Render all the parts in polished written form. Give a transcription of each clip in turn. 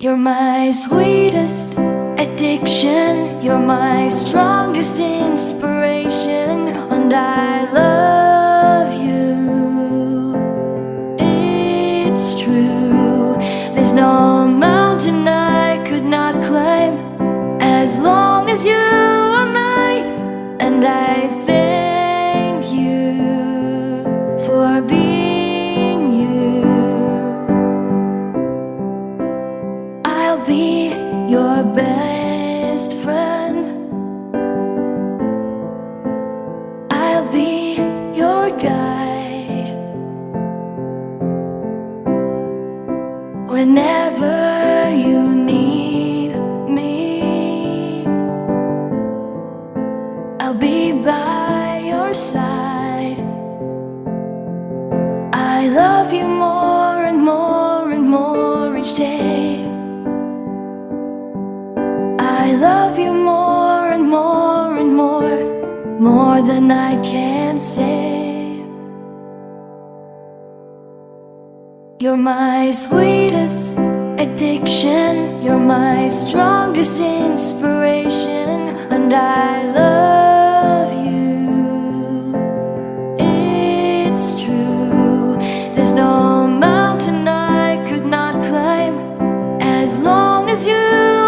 You're my sweetest addiction. You're my strongest inspiration. And I love you. It's true. There's no mountain I could not climb as long as you are mine. And I thank you for being you. I'll be your best friend. I'll be your guide whenever you need me. I'll be by your side. I love you more and more and more each day. I love you more and more and more than I can say. You're my sweetest addiction. You're my strongest inspiration. And I love you. It's true. There's no mountain I could not climb as long as you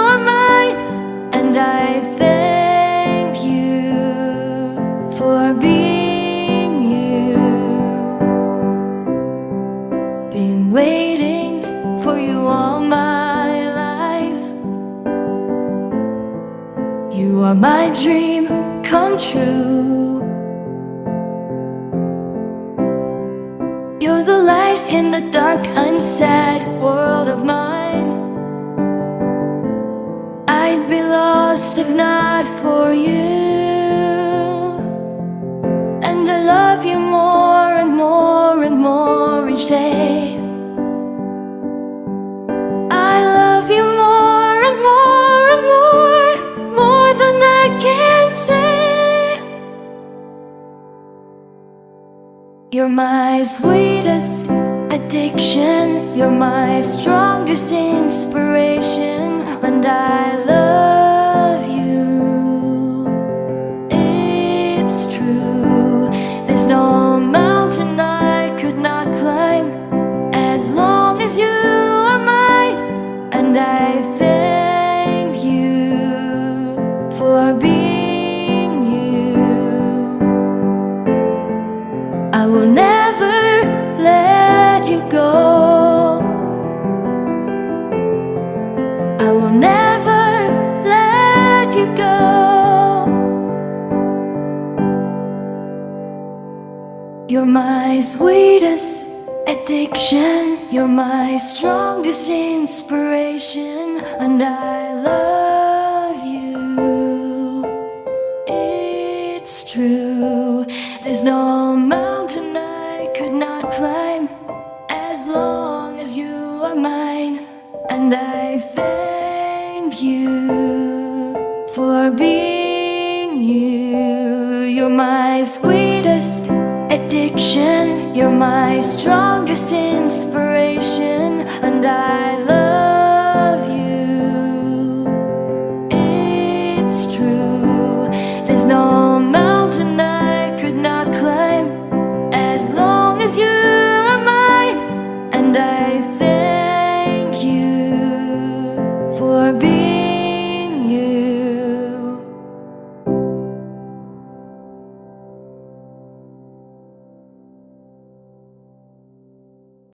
are mine. And I thank you for being you. Been waiting for you all my life. You are my dream come true. You're the light in the dark, unsad world of mine. I'd be lost if not for you. And I love you more and more and more each day. I love you more and more and more than I can say. You're my sweetest addiction. You're my strongest inspiration. And I love you. It's true. There's no mountain I could not climb as long as you are mine. And I thank you for being you. I will never let you go. I will never let you go. You're my sweetest addiction. You're my strongest inspiration. And I love you. It's true. There's no mountain I could not climb as long as you are mine. And I thank you for being you. You're my sweetest addiction. You're my strongest inspiration. And I love you. It's true. There's no mountain I could not climb as long as you are mine. And I thank you for being